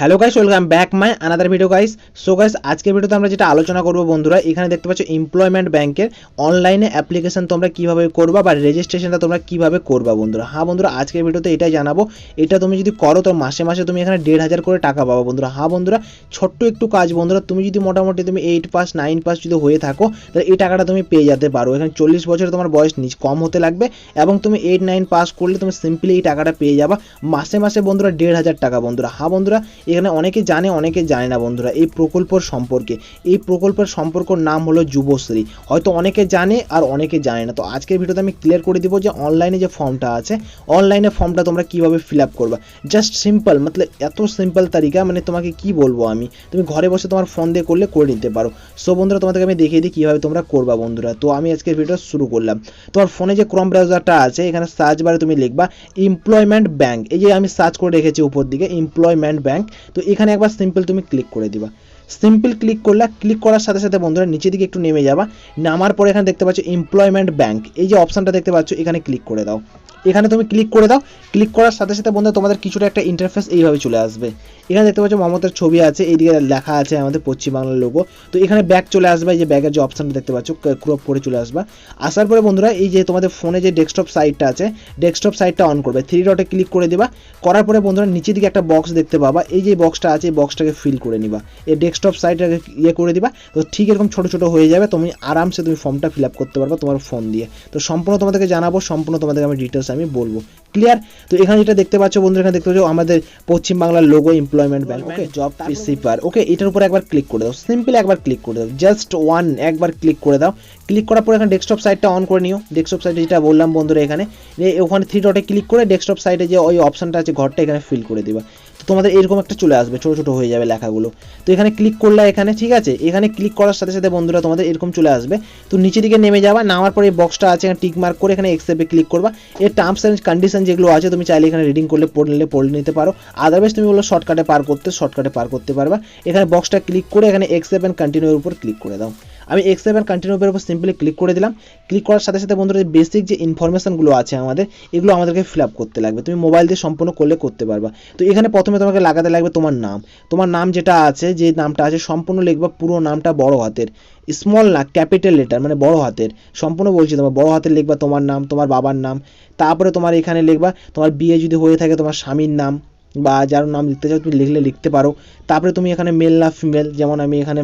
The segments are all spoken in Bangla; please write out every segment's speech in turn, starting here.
Hello guys, welcome back my another video guys. So guys, আজকের ভিডিওতে আমরা যেটা আলোচনা করব বন্ধুরা, এখানে দেখতে পাচ্ছ এমপ্লয়মেন্ট ব্যাংকের অনলাইনে অ্যাপ্লিকেশন তোমরা কিভাবে করবা বা রেজিস্ট্রেশনটা তোমরা কিভাবে করবা বন্ধুরা। হ্যাঁ বন্ধুরা, আজকের ভিডিওতে এটাই জানাবো। এটা তুমি যদি করো তো মাসে মাসে তুমি এখানে 1,500 করে টাকা পাবা বন্ধুরা। হ্যাঁ বন্ধুরা, ছোট্ট একটু কাজ বন্ধুরা। তুমি যদি মোটামুটি তুমি 8 পাস 9 পাস যদি হয়ে থাকো তাহলে এই টাকাটা তুমি পেয়ে যেতে পারো। এখানে 40 বছরে তোমার বয়স কম হতে লাগবে এবং তুমি 8 9 পাস করলে তুমি সিম্পলি এই টাকাটা পেয়ে যাবা মাসে মাসে বন্ধুরা 1,500 টাকা বন্ধুরা। হ্যাঁ বন্ধুরা, এখানে অনেকে জানে অনেকে জানে না বন্ধুরা এই প্রকল্পের সম্পর্কে। এই প্রকল্পের সম্পর্কের নাম হলো যুবশ্রী। হয়তো অনেকে জানে আর অনেকে জানে না। তো আজকের ভিডিওতে আমি ক্লিয়ার করে দিব যে অনলাইনে যে ফর্মটা আছে, অনলাইনে ফর্মটা তোমরা কিভাবে ফিল আপ করবা। জাস্ট সিম্পল, মতলব এত সিম্পল তারিকা, মানে তোমাকে কি বলবো আমি, তুমি ঘরে বসে তোমার ফোন দিয়ে করলে করে নিতে পারো। সো বন্ধুরা, তোমাদেরকে আমি দেখিয়ে দিই কীভাবে তোমরা করবা বন্ধুরা। তো আমি আজকের ভিডিও শুরু করলাম। তোমার ফোনে যে ক্রোম ব্রাউজারটা আছে, এখানে সার্চ বারে তুমি লিখবা এমপ্লয়মেন্ট ব্যাংক। এই যে আমি সার্চ করে রেখেছি উপর দিকে এমপ্লয়মেন্ট ব্যাংক। তো এখানে একবার সিম্পল তুমি ক্লিক করে দিবা। সিম্পল ক্লিক করলা, ক্লিক করার সাথে সাথে বন্ধুরা নিচের দিকে একটু নেমে যাবা। নামার পরে এখানে দেখতে পাচ্ছ এমপ্লয়মেন্ট ব্যাংক, এই যে অপশনটা দেখতে পাচ্ছ, এখানে ক্লিক করে দাও। এখানে তুমি ক্লিক করে দাও। ক্লিক করার সাথে সাথে বন্ধুরা তোমাদের কিছুটা একটা ইন্টারফেস এইভাবে চলে আসবে। এখানে দেখতে পাচ্ছ মমতার ছবি আছে, এইদিকে লেখা আছে আমাদের পশ্চিমবাংলার লোগো। তো এখানে ব্যাক চলে আসবে, এই যে ব্যাগের যে অপশনটা দেখতে পাচ্ছ, ক্রপ করে চলে আসবা। আসার পরে বন্ধুরা এই যে তোমাদের ফোনে যে ডেস্কটপ সাইটটা আছে, ডেস্কটপ সাইটটা অন করবে। 3 ডটে ক্লিক করে দিবা। করার পরে বন্ধুরা নিচের দিকে একটা বক্স দেখতে পাবা, এই যে বক্সটা আছে এই বক্সটাকে ফিল করে নিবা। এই ডেস্কটপ সাইটটাকে করে দিবা। তো ঠিক এরকম ছোটো ছোটো হয়ে যাবে, তুমি আরামসে তুমি ফর্মটা ফিল আপ করতে পারবা তোমার ফোন দিয়ে। তো সম্পূর্ণ তোমাদেরকে জানাবো, সম্পূর্ণ তোমাদেরকে আমি ডিটেলস আমি বলবো। ক্লিয়ার? তো এখানে যেটা দেখতে পাচ্ছ বন্ধুরা, এখানে দেখতে পাচ্ছ আমাদের পশ্চিমবাংলার লোগো এমপ্লয়মেন্ট ব্যাংক। ওকে, জব রিসিভার। ওকে, এটার উপর একবার ক্লিক করে দাও। সিম্পল একবার ক্লিক করে দাও, জাস্ট একবার ক্লিক করে দাও। ক্লিক করার পর এখানে ডেস্কটপ সাইটটা অন করে নিও। ডেস্কটপ সাইটে যেটা বললাম বন্ধুরা, এখানে ওখানে 3 ডটে ক্লিক করে ডেস্কটপ সাইটে যে ওই অপশনটা আছে ঘরটা, এখানে ফিল করে দিবা। তো তোমাদের এরকম একটা চলে আসবে, ছোটো ছোটো হয়ে যাবে লেখাগুলো। তো এখানে ক্লিক করলে এখানে, ঠিক আছে, এখানে ক্লিক করার সাথে সাথে বন্ধুরা তোমাদের এরকম চলে আসবে। তো নিচে দিকে নেমে যাবা। নামার পরে এই বক্সটা আছে, এখানে টিক মার্ক করে এখানে অ্যাকসেপ্টে ক্লিক করবা। এর টার্মস অ্যান্ড কন্ডিশন যেগুলো আছে তুমি চাইলে এখানে রিডিং করলে পড়ে নিতে পারো। আদারওয়াইজ তুমি বলো শর্টকাটে পার করতে পারবা। এখানে বক্সটা ক্লিক করে এখানে অ্যাকসেপ্ট অ্যান্ড কন্টিনিউর উপর ক্লিক করে দাও। আমি অ্যাকসেপ্ট অ্যান্ড কন্টিনিউর উপর সিম্পলি ক্লিক করে দিলাম। ক্লিক করার সাথে সাথে বন্ধুরা বেসিক যে ইনফরমেশনগুলো আছে আমাদের, এগুলো আমাদেরকে ফিল আপ করতে লাগবে। তুমি মোবাইল দিয়ে সম্পূর্ণ করতে পারবা। তো এখানে প্রথমে তোমাকে লাগাতে লাগবে তোমার নাম যেটা আছে, যে নামটা আছে সম্পূর্ণ লিখবা। পুরো নামটা বড় হাতের, স্মল না ক্যাপিটাল লেটার, মানে বড় হাতের সম্পূর্ণ বলছি। তোমার বড় হাতের লিখবা তোমার নাম, তোমার বাবার নাম। তারপরে তোমার এখানে লিখবা তোমার বিয়ে যদি হয়ে থাকে তোমার স্বামীর নাম, বা যার নাম লিখতে চাও তুমি লিখতে পারো। তারপরে তুমি এখানে মেল না ফিমেল, যেমন আমি এখানে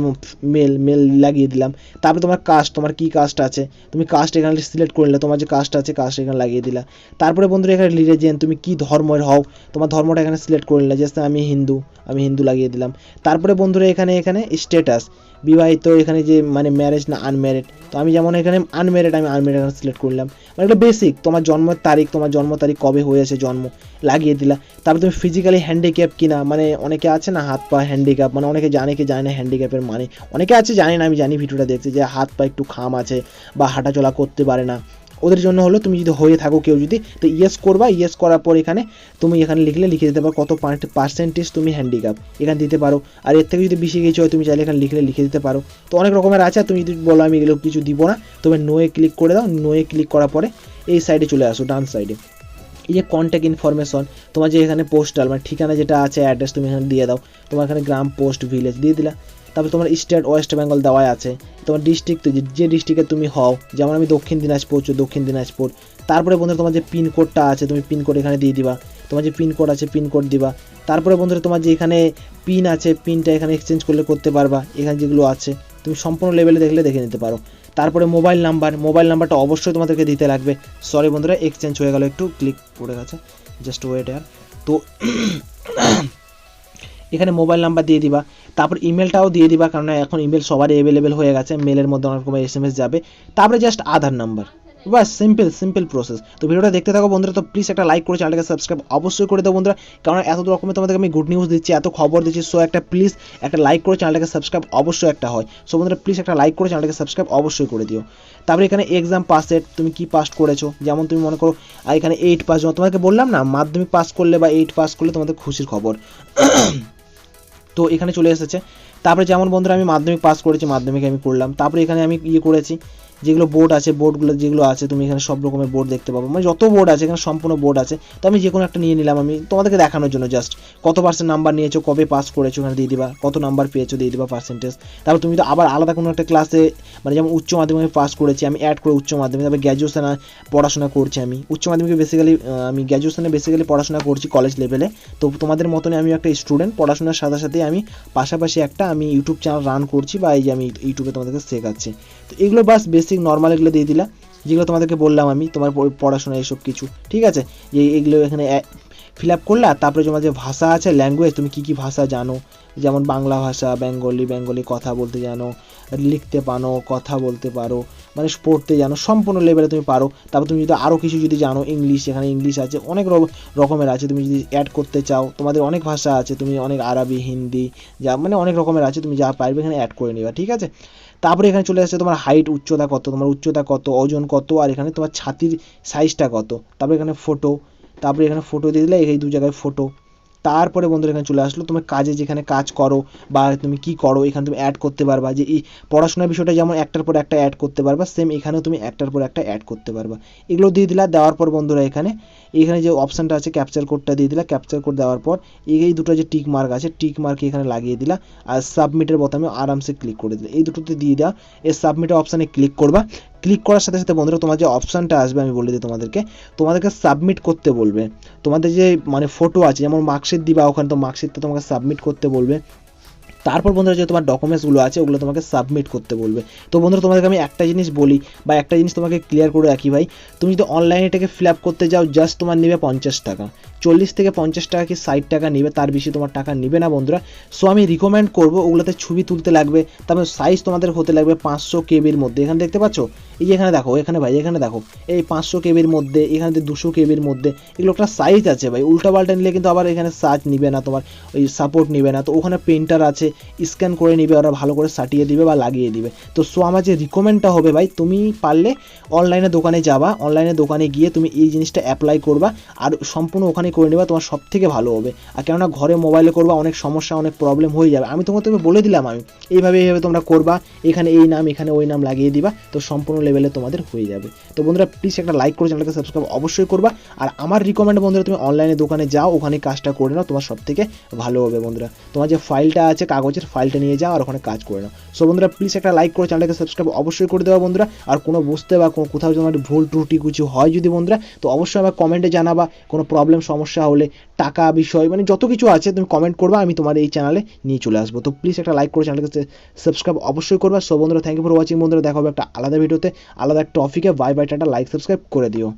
মেল লাগিয়ে দিলাম। তারপরে তোমার কাস্ট, তোমার কি কাস্ট আছে তুমি কাস্ট এখানে সিলেক্ট করে নিলে, তোমার যে কাস্ট আছে কাস্ট এখানে লাগিয়ে দিলা। তারপরে বন্ধুরা এখানে রিলিজিয়ন, তুমি কি ধর্মের হও তোমার ধর্মটা এখানে সিলেক্ট করে নিলে। জাস্ট আমি হিন্দু লাগিয়ে দিলাম। তারপরে বন্ধুরা এখানে স্ট্যাটাস, বিবাহিত, এখানে যে মানে ম্যারেজ না আনম্যারিড। তো আমি যেমন এখানে আনম্যারিড, আমি আনম্যারিড এখানে সিলেক্ট করলাম। মানে এটা বেসিক, তোমার জন্ম তারিখ কবে হয়েছে জন্ম লাগিয়ে দিলা। তারপর তুমি ফিজিক্যালি হ্যান্ডিক্যাপ কিনা, মানে অনেকে আছে না হাত পা হ্যান্ডিক্যাপ, মানে অনেকে জানে কি জানে না হ্যান্ডিক্যাপের মানে, অনেকে আছে জানে না, আমি জানি ভিডিওটা দেখছে যে হাত পা একটু খাম আছে বা হাঁটাচলা করতে পারে না, ওদের জন্য হলো তুমি যদি হয়ে থাকো কেউ যদি, তো ইয়েস করবা। ইয়েস করার পর এখানে তুমি এখানে লিখে দিতে পারো কত পার্সেন্টেজ তুমি হ্যান্ডিক্যাপ এখানে দিতে পারো। আর এর থেকে যদি বেশি কিছু হয় তুমি চাইলে এখানে লিখে দিতে পারো। তো অনেক রকমের আছে। তুমি যদি বলো আমি এগুলো কিছু দিব না, তুমি নোয়ে ক্লিক করে দাও। নোয়ে ক্লিক করার পরে এই সাইডে চলে আসো, ডান সাইডে এই যে কন্ট্যাক্ট ইনফরমেশন, তোমার যে এখানে পোস্টাল মানে ঠিকানা যেটা আছে অ্যাড্রেস তুমি এখানে দিয়ে দাও। তোমার এখানে গ্রাম, পোস্ট, ভিলেজ দিয়ে দিলা। তারপর তোমার স্টেট ওয়েস্ট বেঙ্গল দেওয়া আছে। তোমার ডিস্ট্রিক্ট যে ডিস্ট্রিক্টে তুমি হও, যেমন আমি দক্ষিণ দিনাজপুর। তারপরে বন্ধুরা তোমার যে পিনকোডটা আছে তুমি পিনকোড এখানে দিয়ে দিবা। তোমার যে পিনকোড আছে পিনকোড দিবা। তারপরে বন্ধুরা তোমার যে এখানে পিন আছে পিনটা এখানে এক্সচেঞ্জ করতে পারবা। এখানে যেগুলো আছে তুমি সম্পূর্ণ লেভেলে দেখে নিতে পারো। তারপরে মোবাইল নাম্বারটা অবশ্যই তোমাদেরকে দিতে লাগবে। সরি বন্ধুরা, এক্সচেঞ্জ হয়ে গেল, একটু ক্লিক পড়ে গেছে, জাস্ট ওয়েট ইয়ার। তো এখানে মোবাইল নাম্বার দিয়ে দিবা। তারপর ইমেলটাও দিয়ে দিবা, কারণ এখন ইমেল সবারই অ্যাভেলেবেল হয়ে গেছে, মেলের মধ্যে অনেক রকমের SMS যাবে। তারপরে জাস্ট আধার নাম্বার, বাস সিম্পল প্রসেস। তো ভিডিওটা দেখতে থাকো বন্ধুরা। তো প্লিজ একটা লাইক করে চ্যানেলটাকে সাবস্ক্রাইব অবশ্যই করে দাও বন্ধুরা, কারণ এত রকমের তোমাদেরকে আমি গুড নিউজ দিচ্ছি, এত খবর দিচ্ছি। সো প্লিজ একটা লাইক করে চ্যানেলটাকে সাবস্ক্রাইব অবশ্যই একটা হয়। সো বন্ধুরা প্লিজ একটা লাইক করে চ্যানেলটাকে সাবস্ক্রাইব অবশ্যই করে দিও। তারপরে এখানে এক্সাম পাসের তুমি কি পাস করেছো, যেমন তুমি মনে করো এখানে 8 পাস, তোমাকে বললাম না মাধ্যমিক পাস করলে বা 8 পাস করলে তোমাদের খুশির খবর। তো এখানে চলে এসেছে। তারপরে যেমন বন্ধুরা আমি মাধ্যমিক পাস করেছি, মাধ্যমিক আমি করলাম। তারপরে এখানে আমি করেছি যেগুলো বোর্ড আছে, বোর্ডগুলো যেগুলো আছে তুমি এখানে সব রকমের বোর্ড দেখতে পাবো, মানে যত বোর্ড আছে এখানে সম্পূর্ণ বোর্ড আছে। তো আমি যে কোনো একটা নিয়ে নিলাম, আমি তোমাদেরকে দেখানোর জন্য জাস্ট কত পার্সেন্ট নাম্বার নিয়েছো, কবে পাস করেছো এখানে দিয়ে দিবা, কত নাম্বার পেয়েছো দিয়ে দিবা পার্সেন্টেজ। তারপর তুমি তো আবার আলাদা কোনো একটা ক্লাসে, মানে যেমন উচ্চ মাধ্যমিকে পাস করেছি আমি অ্যাড করে উচ্চ মাধ্যমিক, তারপর গ্র্যাজুয়েশনে পড়াশোনা করছি আমি, উচ্চ মাধ্যমিকে বেসিক্যালি আমি গ্র্যাজুয়েশনে বেসিক্যালি পড়াশোনা করছি কলেজ লেভেলে। তো তোমাদের মতনই আমি একটা স্টুডেন্ট, পড়াশোনার সাথে সাথে আমি পাশাপাশি একটা আমি ইউটিউব চ্যানেল রান করছি, বা এই যে আমি ইউটিউবে তোমাদেরকে শেখাচ্ছি। তো এগুলো বাস বেসিক নর্মাল এগুলো দিয়ে দিলা, যেগুলো তোমাদেরকে বললাম আমি তোমার পড়াশোনা এসব কিছু, ঠিক আছে। যে এগুলো এখানে ফিল আপ করলা। তারপরে তোমার যে ভাষা আছে, ল্যাঙ্গুয়েজ, তুমি কী কী ভাষা জানো, যেমন বাংলা ভাষা, বেঙ্গলি কথা বলতে জানো, লিখতে পারো, কথা বলতে পারো, মানে পড়তে জানো, সম্পূর্ণ লেভেলে তুমি পারো। তারপর তুমি যদি আরও কিছু যদি জানো, ইংলিশ, এখানে ইংলিশ আছে, অনেক রকমের আছে, তুমি যদি অ্যাড করতে চাও, তোমাদের অনেক ভাষা আছে, তুমি অনেক আরবি, হিন্দি, যা মানে অনেক রকমের আছে, তুমি যা পারবে এখানে অ্যাড করে নিবা, ঠিক আছে। তারপরে এখানে চলে আসছে তোমার হাইট, উচ্চতা কত, তোমার উচ্চতা কত, ওজন কত, আর এখানে তোমার ছাতির সাইজটা কত। তারপরে এখানে ফটো, তারপরে এখানে ফটো দিয়ে দিলে, এই 2 জায়গায় ফটো। তারপরে বন্ধুরা এখানে চলে আসলো তোমার কাজে, যেখানে কাজ করো বা তুমি কি করো এখানে তুমি অ্যাড করতে পারবা। যে এই পড়াশোনার বিষয়টা যেমন একটার পর একটা অ্যাড করতে পারবা, সেম এখানেও তুমি একটার পর একটা অ্যাড করতে পারবা। এগুলো দিয়ে দিলা। দেওয়ার পর বন্ধুরা এখানে যে অপশানটা আছে ক্যাপচার কোডটা দিয়ে দিলা। ক্যাপচার কোড দেওয়ার পর এই দুটো যে টিক মার্ক আছে, টিক মার্ক এখানে লাগিয়ে দিলা, আর সাবমিটের বোতামে আরামসে ক্লিক করে দিলা। এই দুটোতে দিয়ে দেওয়া, এই সাবমিটের অপশানে ক্লিক করবা। ক্লিক করার সাথে সাথে বন্ধুরা তোমার যে অপশানটা আসবে, আমি বলে দিই তোমাদেরকে সাবমিট করতে বলবে। তোমাদের যে মানে ফটো আছে, যেমন মার্কশিট দিবা ওখানে, তো মার্কশিটটা তোমাকে সাবমিট করতে বলবে। তারপর বন্ধুরা যে তোমার ডকুমেন্টসগুলো আছে ওগুলো তোমাকে সাবমিট করতে বলবে। তো বন্ধুরা তোমাদেরকে আমি একটা জিনিস বলি, বা একটা জিনিস তোমাকে ক্লিয়ার করে রাখি ভাই, তুমি যদি অনলাইনে এটাকে ফিল আপ করতে যাও, জাস্ট তোমার নেবে 50 টাকা, 40 থেকে 50 টাকা কি 60 টাকা নেবে, তার বেশি তোমার টাকা নেবে না বন্ধুরা। সো আমি রিকমেন্ড করবো ওগুলোতে ছবি তুলতে লাগবে, তারপর সাইজ তোমাদের হতে লাগবে 500 কেবির মধ্যে। এখানে দেখতে পাচ্ছ, এই যে এখানে দেখো, এখানে ভাই এখানে দেখো, এই 500 কেবির মধ্যে, এখানে 200 কেবির মধ্যে, এগুলো একটা সাইজ আছে ভাই। উল্টাপাল্টা নিলে কিন্তু আবার এখানে সার্চ নিবে না, তোমার ওই সাপোর্ট নিবে না। তো ওখানে প্রিন্টার আছে, স্ক্যান করে নিবে, ওরা ভালো করে সাটিয়ে দিবে বা লাগিয়ে দিবে। তো সো আমার যে রিকমেন্ডটা হবে ভাই, তুমি পারলে অনলাইনে দোকানে যাবা, অনলাইনে দোকানে গিয়ে তুমি এই জিনিসটা অ্যাপ্লাই করবা, আর সম্পূর্ণ ওখানে করে নেবা, তোমার সব থেকে ভালো হবে। আর কেননা ঘরে মোবাইলে করবা, অনেক সমস্যা, অনেক প্রবলেম হয়ে যাবে। আমি তোমাকে বলে দিলাম, আমি এইভাবে তোমরা করবা, এখানে এই নাম, এখানে ওই নাম লাগিয়ে দিবা, তো সম্পূর্ণ লেভেলে তোমাদের হয়ে যাবে। তো বন্ধুরা প্লিজ একটা লাইক করে চ্যানেলটাকে সাবস্ক্রাইব অবশ্যই করবা। আর আমার রিকমেন্ড বন্ধুরা, তুমি অনলাইনে দোকানে যাও, ওখানে কাজটা করে নাও, তোমার সব থেকে ভালো হবে বন্ধুরা। তোমার যে ফাইলটা আছে, কাগজের ফাইলটা নিয়ে যাও আর ওখানে কাজ করে নাও। সো বন্ধুরা প্লিজ একটা লাইক করে চ্যানেলটাকে সাবস্ক্রাইব অবশ্যই করে দেওয়া বন্ধুরা। আর কোনো বুঝতে বা কোথাও তোমার ভুল ত্রুটি কিছু হয় যদি বন্ধুরা, তো অবশ্যই আমার কমেন্টে জানাবা। কোনো প্রবলেম সমস্যা হলে, টাকা বিষয়, মানে যত কিছু আছে তুমি কমেন্ট করবা, আমি তোমার এই চ্যানেলে নিয়ে চলে আসবো। তো প্লিজ একটা লাইক করে চ্যানেলটাকে সাবস্ক্রাইব অবশ্যই করবা। সো বন্ধুরা থ্যাংক ইউ ফর ওয়াচিং বন্ধুরা, দেখা হবে একটা আলাদা ভিডিওতে, আলাদা একটা টপিকে। Bye bye, tata, like subscribe করে দিও।